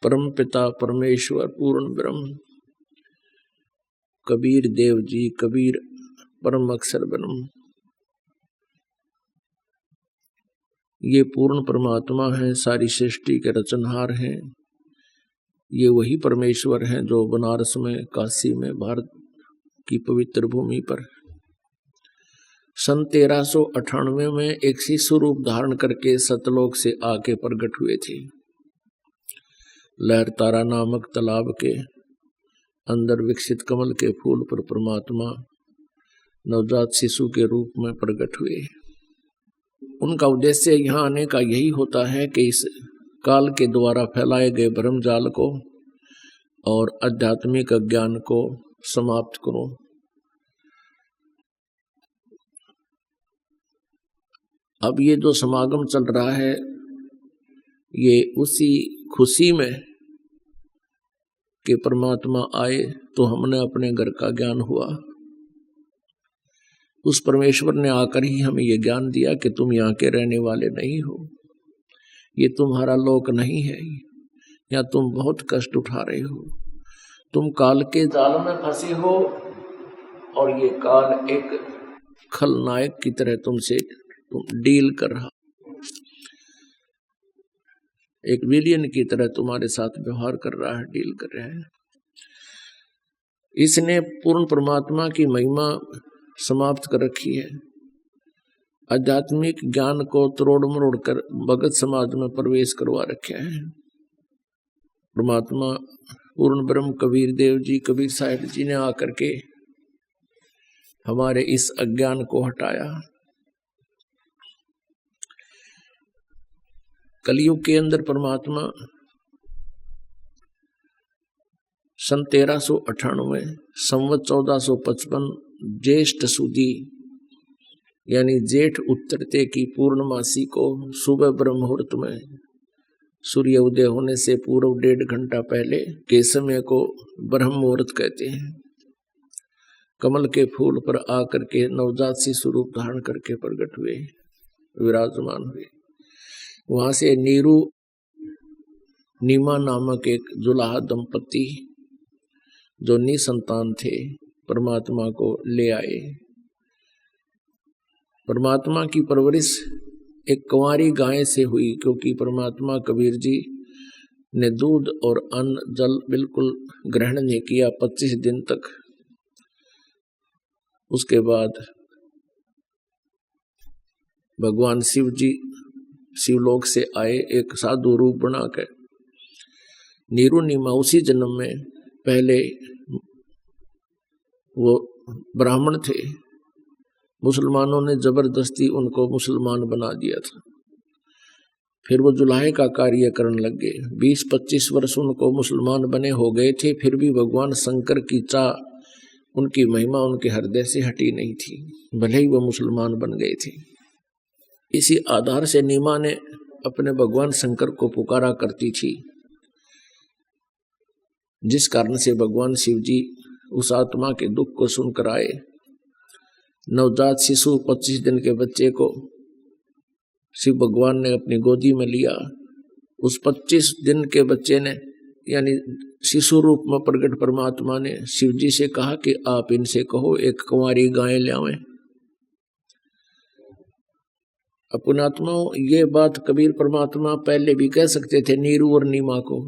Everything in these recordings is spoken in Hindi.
परम पिता परमेश्वर पूर्ण ब्रह्म, कबीर देव जी कबीर परम अक्षर ब्रह्म, ये पूर्ण परमात्मा है, सारी सृष्टि के रचनहार हैं। ये वही परमेश्वर हैं जो बनारस में, काशी में, भारत की पवित्र भूमि पर सन 1398 में एक शिशु रूप धारण करके सतलोक से आके प्रकट हुए थे। लहर तारा नामक तालाब के अंदर विकसित कमल के फूल पर परमात्मा नवजात शिशु के रूप में प्रकट हुए। उनका उद्देश्य यहाँ आने का यही होता है कि इस काल के द्वारा फैलाए गए भ्रमजाल को और आध्यात्मिक ज्ञान को समाप्त करो। अब ये जो समागम चल रहा है, ये उसी खुशी में कि परमात्मा आए तो हमने अपने घर का ज्ञान हुआ। उस परमेश्वर ने आकर ही हमें ये ज्ञान दिया कि तुम यहाँ के रहने वाले नहीं हो, ये तुम्हारा लोक नहीं है, या तुम बहुत कष्ट उठा रहे हो, तुम काल के जाल में फंसे हो और ये काल एक खलनायक की तरह तुमसे डील कर रहा, एक विलियन की तरह तुम्हारे साथ व्यवहार कर रहा है, डील कर रहा है। इसने पूर्ण परमात्मा की महिमा समाप्त कर रखी है। आध्यात्मिक ज्ञान को तोड़ मरोड़ कर भगत समाज में प्रवेश करवा रखा है। परमात्मा पूर्ण ब्रह्म कबीर देव जी कबीर साहिब जी ने आकर के हमारे इस अज्ञान को हटाया। कलयुग के अंदर परमात्मा सन 1398 संवत 1455 ज्येष्ठ सुदी यानी जेठ उत्तरते की पूर्णमासी को सुबह ब्रह्म मुहूर्त में सूर्य उदय होने से पूर्व 1.5 घंटा पहले के समय को ब्रह्म मुहूर्त कहते हैं। कमल के फूल पर आकर के नवजात शिशु रूप धारण करके प्रकट हुए, विराजमान हुए। वहां से नीरू नीमा नामक एक जुलाहा दंपति जो निसंतान थे परमात्मा को ले आए। परमात्मा की परवरिश एक कुंवारी गाय से हुई, क्योंकि परमात्मा कबीर जी ने दूध और अन्न जल बिल्कुल ग्रहण नहीं किया 25 दिन तक। उसके बाद भगवान शिव जी शिवलोक से आए, एक साधु रूप बनाकर। नीरू नीमा उसी जन्म में पहले वो ब्राह्मण थे, मुसलमानों ने जबरदस्ती उनको मुसलमान बना दिया था। फिर वो जुलाहे का कार्य करने लग गए। 20-25 वर्ष उनको मुसलमान बने हो गए थे, फिर भी भगवान शंकर की चाह, उनकी महिमा उनके हृदय से हटी नहीं थी, भले ही वो मुसलमान बन गए थे। इसी आधार से नीमा ने अपने भगवान शंकर को पुकारा करती थी, जिस कारण से भगवान शिव जी उस आत्मा के दुख को सुनकर आए। नवजात शिशु 25 दिन के बच्चे को शिव भगवान ने अपनी गोदी में लिया। उस 25 दिन के बच्चे ने यानी शिशु रूप में प्रकट परमात्मा ने शिव जी से कहा कि आप इनसे कहो एक कुंवारी गाय ले आवें। अपनात्मा ये बात कबीर परमात्मा पहले भी कह सकते थे नीरू और नीमा को,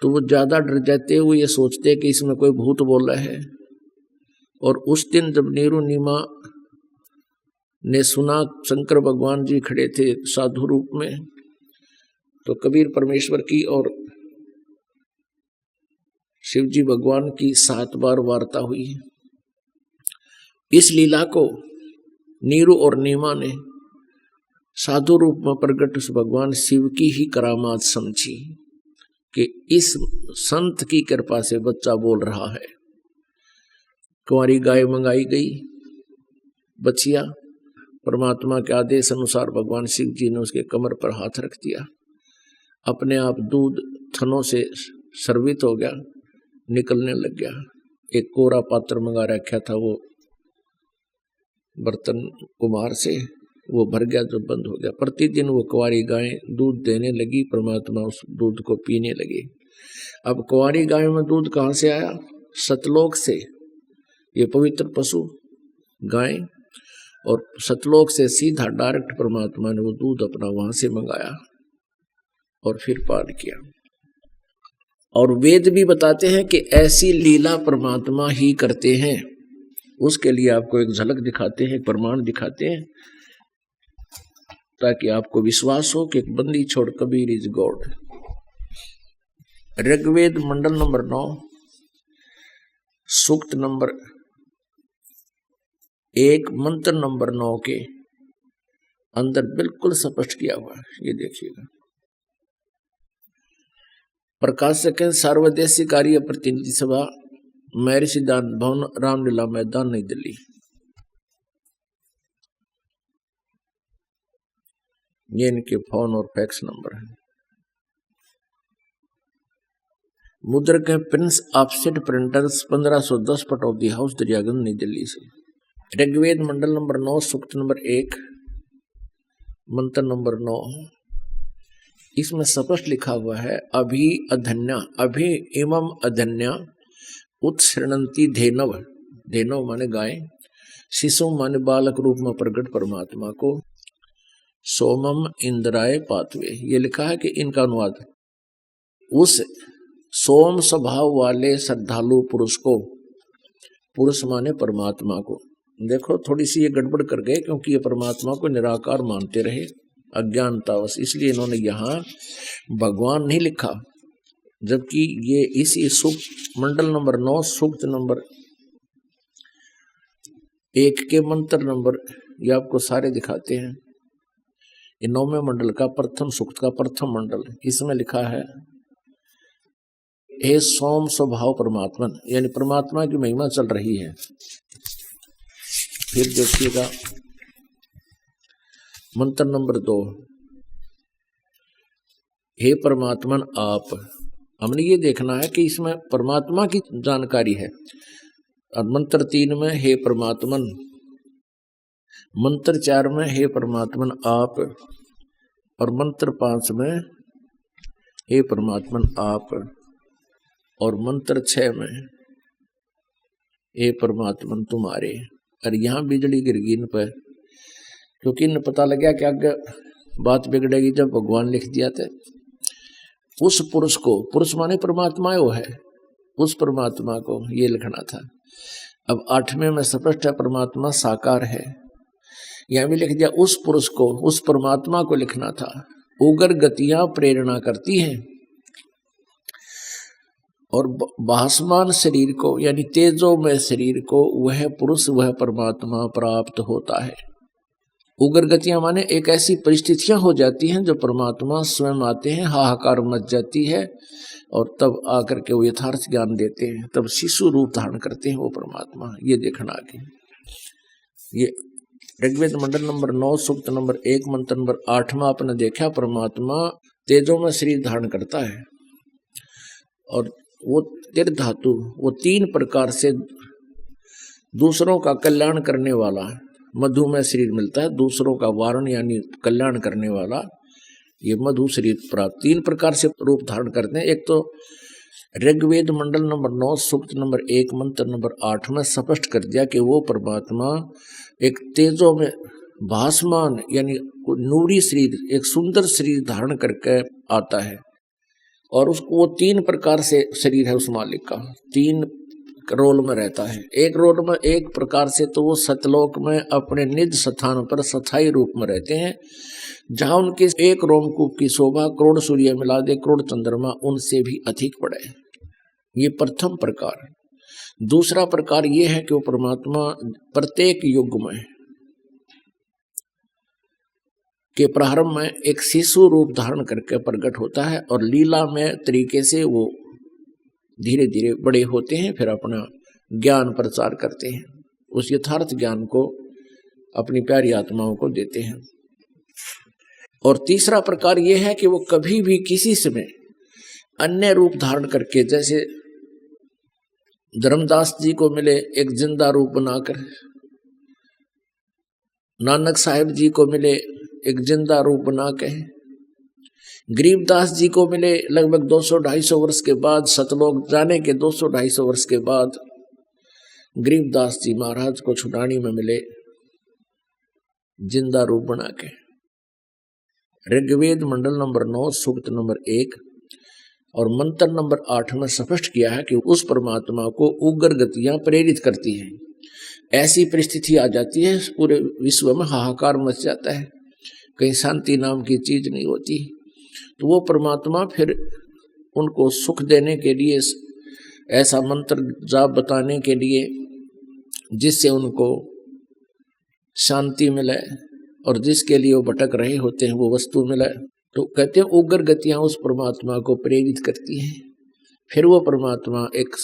तो वो ज्यादा डर जाते हुए ये सोचते कि इसमें कोई भूत बोला है। और उस दिन जब नीरू नीमा ने सुना शंकर भगवान जी खड़े थे साधु रूप में, तो कबीर परमेश्वर की और शिव जी भगवान की 7 बार वार्ता हुई। इस लीला को नीरू और नीमा ने साधु रूप में प्रकट उस भगवान शिव की ही करामात समझी कि इस संत की कृपा से बच्चा बोल रहा है। कुंवारी गाय मंगाई गई, बचिया परमात्मा के आदेश अनुसार भगवान शिव जी ने उसके कमर पर हाथ रख दिया। अपने आप दूध थनों से सर्वित हो गया, निकलने लग गया। एक कोरा पात्र मंगा रखा था वो बर्तन कुम्हार से, वो भर गया जो बंद हो गया। प्रतिदिन वो कुंवारी गाय दूध देने लगी, परमात्मा उस दूध को पीने लगे। अब कुंवारी गाय में दूध कहाँ से आया? सतलोक से। ये पवित्र पशु गाय, और सतलोक से सीधा डायरेक्ट परमात्मा ने वो दूध अपना वहां से मंगाया और फिर पान किया। और वेद भी बताते हैं कि ऐसी लीला परमात्मा ही करते हैं। उसके लिए आपको एक झलक दिखाते हैं, प्रमाण दिखाते हैं, ताकि आपको विश्वास हो कि बंदी छोड़ कबीर इज गॉड। ऋग्वेद मंडल नंबर 9 सूक्त नंबर 1 मंत्र नंबर 9 के अंदर बिल्कुल स्पष्ट किया हुआ है। ये देखिएगा, प्रकाशक है सर्वदेशी कार्य प्रतिनिधि सभा, महर्षि दान भवन, रामलीला मैदान, नई दिल्ली। ये इनके फोन और फैक्स नंबर है। मुद्रक है Prince offset printers, 1510 Pataudi house, Daryaganj, नई दिल्ली से। ऋग्वेद मंडल नंबर 9 सूक्त नंबर 1 मंत्र नंबर 9, इसमें स्पष्ट लिखा हुआ है, अभि अधन्या, अभि एवं अधन्या उत्सृणंती धेनव, धेनव माने गाय, शिशु माने बालक रूप में प्रकट परमात्मा को, सोमम इंद्राय पातवे। ये लिखा है कि इनका अनुवाद, उस सोम स्वभाव वाले श्रद्धालु पुरुष को, पुरुष माने परमात्मा को। देखो थोड़ी सी ये गड़बड़ कर गए, क्योंकि ये परमात्मा को निराकार मानते रहे अज्ञानतावश, इसलिए इन्होंने यहाँ भगवान नहीं लिखा, जबकि ये इसी सूक्त मंडल नंबर 9 सूक्त नंबर 1 के मंत्र नंबर, ये आपको सारे दिखाते हैं। ये 9वें मंडल का प्रथम सूक्त का प्रथम मंडल, इसमें लिखा है, हे सोम स्वभाव परमात्मा, यानी परमात्मा की महिमा चल रही है। फिर देखिएगा मंत्र नंबर 2, हे परमात्मन आप। हमने ये देखना है कि इसमें परमात्मा की जानकारी है। और मंत्र 3 में हे परमात्मन, मंत्र 4 में हे परमात्मन आप, और मंत्र 5 में हे परमात्मन आप, और मंत्र 6 में हे परमात्मन तुम्हारे। और यहाँ बिजली गिर गई इन पर, क्योंकि इन्हें पता लगा कि आगे बात बिगड़ेगी जब भगवान लिख दिया था। उस पुरुष को, पुरुष माने परमात्मा वो है, उस परमात्मा को ये लिखना था। अब 8वें में स्पष्ट है परमात्मा साकार है, यहाँ भी लिख दिया उस पुरुष को, उस परमात्मा को लिखना था। उग्र गतियां प्रेरणा करती हैं और भासमान शरीर को, यानी तेजोमय शरीर को वह पुरुष, वह परमात्मा प्राप्त होता है। उग्र गतियां माने एक ऐसी परिस्थितियां हो जाती हैं जो परमात्मा स्वयं आते हैं, हाहाकार मच जाती है, और तब आकर के वो यथार्थ ज्ञान देते हैं, तब शिशु रूप धारण करते हैं वो परमात्मा। ये देखना आगे, ये ऋग्वेद मंडल नंबर 9 सूक्त नंबर 1 मंत्र नंबर 8 में आपने देखा परमात्मा तेजों में शरीर धारण करता है, और वो तीर्थ धातु वो 3 प्रकार से दूसरों का कल्याण करने वाला है। मधु में शरीर मिलता है, दूसरों का वारण यानी कल्याण करने वाला, ये मधु शरीर प्राप्त 3 प्रकार से रूप धारण करते हैं। एक तो ऋग्वेद मंडल नंबर 9 सूक्त नंबर 1 मंत्र नंबर 8 में स्पष्ट कर दिया कि वो परमात्मा एक तेजों में भासमान यानी नूरी शरीर, एक सुंदर शरीर धारण करके आता है, और उसको वो 3 प्रकार से शरीर है उस मालिक का, 3 रोल में रहता है। एक रोल में एक प्रकार से तो वो सतलोक में अपने निज स्थान पर स्थायी रूप में रहते हैं, जहां उनके एक रोमकूप की शोभा करोड़ सूर्य मिला दे, करोड़ चंद्रमा उनसे भी अधिक पड़े। ये प्रथम प्रकार। दूसरा प्रकार ये है कि वो परमात्मा प्रत्येक युग में के प्रारंभ में एक शिशु रूप धारण करके प्रकट होता है, और लीला में तरीके से वो धीरे धीरे बड़े होते हैं, फिर अपना ज्ञान प्रचार करते हैं, उस यथार्थ ज्ञान को अपनी प्यारी आत्माओं को देते हैं। और तीसरा प्रकार यह है कि वो कभी भी किसी समय अन्य रूप धारण करके, जैसे धर्मदास जी को मिले एक जिंदा रूप बनाकर, नानक साहिब जी को मिले एक जिंदा रूप बना के, गरीबदास जी को मिले लगभग 200-250 वर्ष के बाद, सतलोक जाने के 200-250 वर्ष के बाद गरीबदास जी महाराज को छुटानी में मिले जिंदा रूप बना के। ऋग्वेद मंडल नंबर 9 सूक्त नंबर 1 और मंत्र नंबर 8 में स्पष्ट किया है कि उस परमात्मा को उग्र गतियां प्रेरित करती हैं। ऐसी परिस्थिति आ जाती है पूरे विश्व में हाहाकार मच जाता है, कहीं शांति नाम की चीज नहीं होती, तो वो परमात्मा फिर उनको सुख देने के लिए ऐसा मंत्र जाप बताने के लिए जिससे उनको शांति मिले और जिसके लिए वो भटक रहे होते हैं वो वस्तु मिले, तो कहते हैं उग्र गतियां उस परमात्मा को प्रेरित करती हैं। फिर वो परमात्मा एक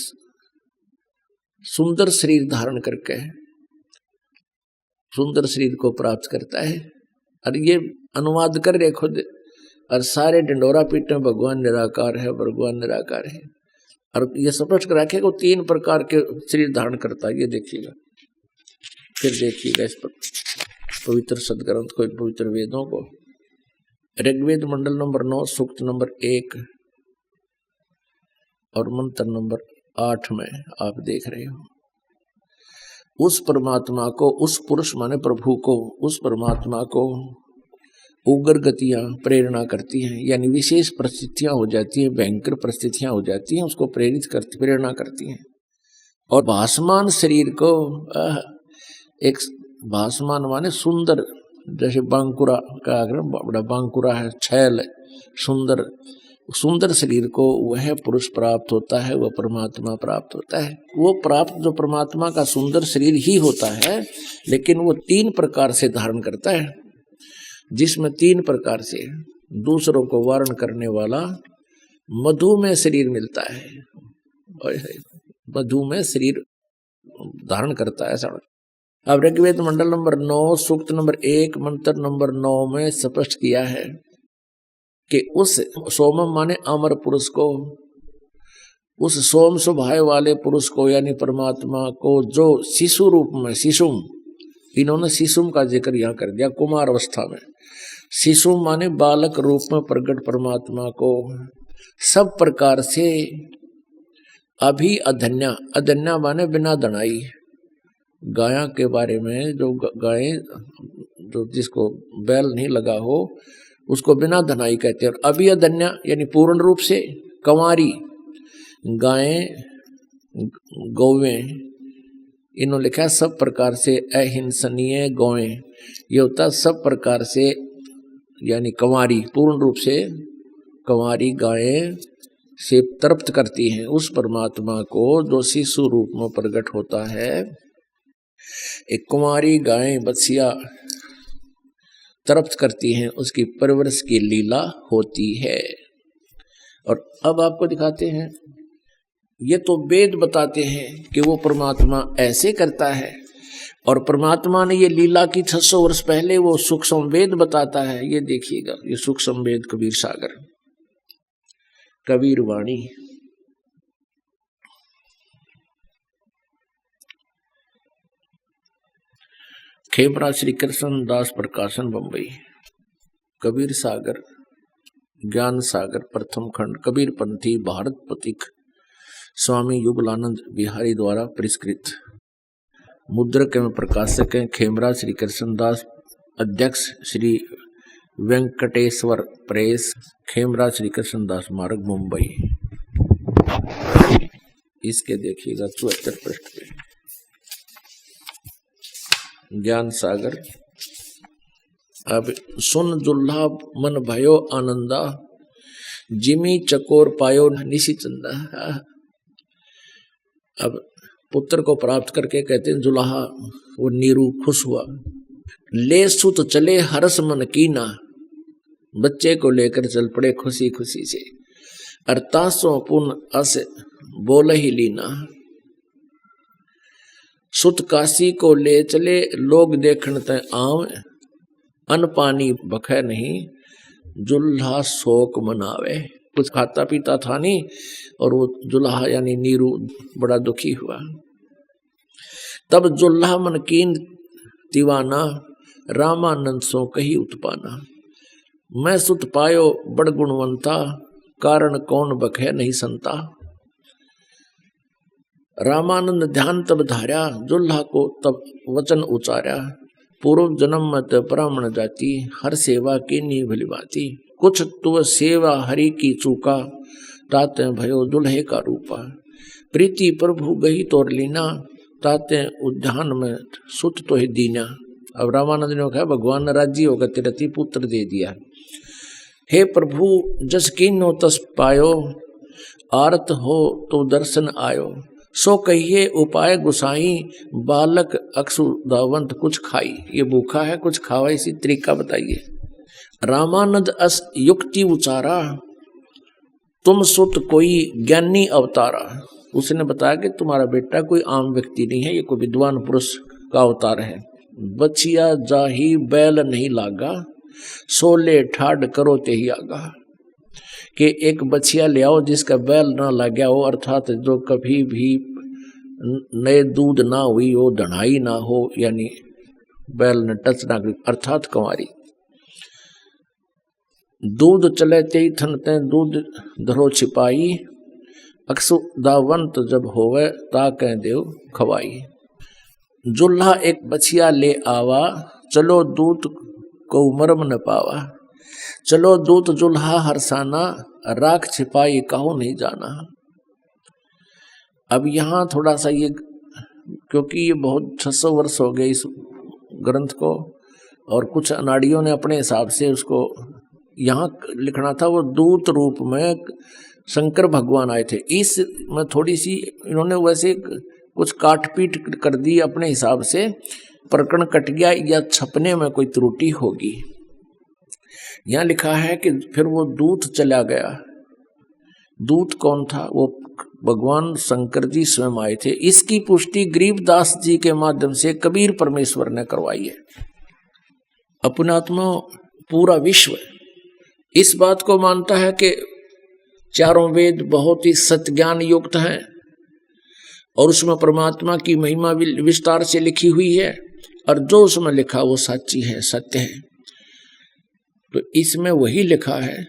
सुंदर शरीर धारण करके सुंदर शरीर को प्राप्त करता है। और ये अनुवाद कर रहे खुद, और सारे डंडोरा पीट में भगवान निराकार है, भगवान निराकार है। और ये स्पष्ट रखे को 3 प्रकार के शरीर धारण करता है। ये देखिएगा, फिर देखिएगा इस पर पवित्र सदग्रंथ को, पवित्र वेदों को। ऋग्वेद मंडल नंबर 9 सूक्त नंबर 1 और मंत्र नंबर 8 में आप देख रहे हो, उस परमात्मा को, उस पुरुष माने प्रभु को, उस परमात्मा को उग्र गतियां प्रेरणा करती हैं, यानी विशेष परिस्थितियां हो जाती हैं, भयंकर परिस्थितियां हो जाती हैं, उसको प्रेरणा करती हैं। और भासमान शरीर को एक भासमान माने सुंदर, जैसे बांकुरा का बड़ा बांकुरा है, छैल सुंदर, सुंदर शरीर को वह पुरुष प्राप्त होता है, वह परमात्मा प्राप्त होता है। वो प्राप्त जो परमात्मा का सुंदर शरीर ही होता है, लेकिन वो 3 प्रकार से धारण करता है, जिसमें 3 प्रकार से दूसरों को वारण करने वाला मधुमेह शरीर मिलता है। मधुमेह शरीर धारण करता है सारा। अब ऋग्वेद मंडल नंबर 9 सूक्त नंबर 1 मंत्र नंबर 9 में स्पष्ट किया है कि उस सोमम माने अमर पुरुष को, उस सोम स्वभाव वाले पुरुष को, यानी परमात्मा को, जो शिशु रूप में, शिशुम, इन्होंने शिशुम का जिक्र यहाँ कर दिया, कुमार अवस्था में। शिशुम माने बालक रूप में प्रकट परमात्मा को सब प्रकार से अभी अधन्या, अधन्या माने बिना दनाई, गाया के बारे में, जो गाय, जो जिसको बैल नहीं लगा हो उसको बिना धनाई कहते हैं। और अभी अधन्या यानी पूर्ण रूप से कंवारी, गायें, गौवें, इन्होंने लिखा सब प्रकार से अहिंसनीय गौएं, ये होता सब प्रकार से, यानी कंवारी, पूर्ण रूप से कंवारी गायें से तृप्त करती हैं उस परमात्मा को जो शिशु रूप में प्रकट होता है। एक कुमारी गायें बछिया तृप्त करती हैं, उसकी परवरिश की लीला होती है। और अब आपको दिखाते हैं, ये तो वेद बताते हैं कि वो परमात्मा ऐसे करता है, और परमात्मा ने ये लीला की 600 वर्ष पहले वो सूक्ष्म वेद बताता है। ये देखिएगा, ये सूक्ष्म वेद कबीर सागर, कबीर वाणी। खेमरा श्री कृष्ण दास प्रकाशन बंबई, कबीर सागर, ज्ञान सागर प्रथम खंड, कबीर पंथी भारत पथिक, स्वामी युगलानंद बिहारी द्वारा परिष्कृत। मुद्रक एवं प्रकाशक हैं खेमरा श्री कृष्ण दास, अध्यक्ष श्री वेंकटेश्वर प्रेस, खेमरा श्री कृष्ण दास मार्ग मुंबई। इसके देखिएगा 74 पृष्ठ पे ज्ञान सागर। अब सुन जुल्हा मन भयो आनंदा, जिमी चकोर पायो निशी चंदा। अब पुत्र को प्राप्त करके कहते हैं जुल्हा, वो नीरू खुश हुआ। ले सुत चले हरस मन कीना, बच्चे को लेकर चल पड़े खुशी खुशी से। अरतासों पुन अस बोल ही लीना, सुत काशी को ले चले लोग देखण तय आव, अन पानी बखे नहीं जुल्हा शोक मनावे। कुछ खाता पीता था नहीं, और वो जुल्हा यानी नीरू बड़ा दुखी हुआ। तब जुल्हा मन कीन दीवाना, रामानंद सो कही उत्पाना। मैं सुत पायो बड़ गुणवंता, कारण कौन बखे नहीं संता। रामानंद ध्यान तब धार्या, जुल्हा को तब वचन उचार्या। पूर्व जन्म मत ब्राह्मण जाति, हर सेवा की नी भली बाती। कुछ तुव सेवा हरि की चूका, ताते भयो दुल्हे का रूपा। प्रीति प्रभु गही तोर लीना, ताते उद्यान में सुत तो ही दीना। अब रामानंद ने कहा भगवान ने राजी होकर तिरथी पुत्र दे दिया। हे प्रभु जस कीनो तस पायो, आरत हो तो दर्शन आयो। सो कहिए उपाय गुसाई, बालक अक्षुदावंत कुछ खाई। ये भूखा है कुछ खावा, इसी तरीका बताइए। रामानंद अस युक्ति उचारा, तुम सुत कोई ज्ञानी अवतारा। उसने बताया कि तुम्हारा बेटा कोई आम व्यक्ति नहीं है, ये कोई विद्वान पुरुष का अवतार है। बछिया जाही बैल नहीं लागा, सोले ठाड करो ते ही आगा। कि एक बछिया ले आओ जिसका बैल ना लगा हो, अर्थात जो कभी भी नए दूध ना हुई हो, दढ़ाई ना हो, यानी बैल ने टच ना करी, अर्थात कंवारी। दूध चले ते थनते दूध धरो छिपाई, अक्षुदावंत जब होवे ता कह देव खवाई। जुल्हा एक बछिया ले आवा, चलो दूत को मरम न पावा। चलो दूत जुल्हा हरसाना, राख छिपाई कहो नहीं जाना। अब यहाँ थोड़ा सा ये, क्योंकि ये बहुत 600 वर्ष हो गए इस ग्रंथ को, और कुछ अनाड़ियों ने अपने हिसाब से उसको यहाँ लिखना था। वो दूत रूप में शंकर भगवान आए थे, इस में थोड़ी सी इन्होंने वैसे कुछ काटपीट कर दी अपने हिसाब से, प्रकरण कट गया या छपने में कोई त्रुटि होगी। यहाँ लिखा है कि फिर वो दूत चला गया। दूत कौन था? वो भगवान शंकर जी स्वयं आए थे। इसकी पुष्टि गरीबदास जी के माध्यम से कबीर परमेश्वर ने करवाई है। अपनात्मा पूरा विश्व इस बात को मानता है कि चारों वेद बहुत ही सत्ज्ञान युक्त हैं और उसमें परमात्मा की महिमा विस्तार से लिखी हुई है, और जो उसमें लिखा वो सच्ची है, सत्य है। तो इसमें वही लिखा है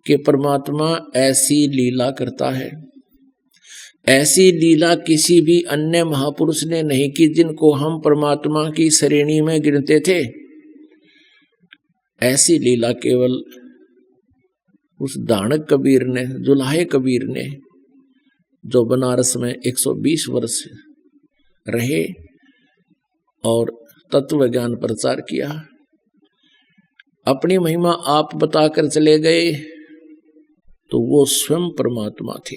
कि परमात्मा ऐसी लीला करता है, ऐसी लीला किसी भी अन्य महापुरुष ने नहीं की जिनको हम परमात्मा की श्रेणी में गिनते थे। ऐसी लीला केवल उस दानक कबीर ने, जुल्हे कबीर ने, जो बनारस में 120 वर्ष रहे और तत्व ज्ञान प्रचार किया। अपनी महिमा आप बताकर चले गए तो वो स्वयं परमात्मा थे।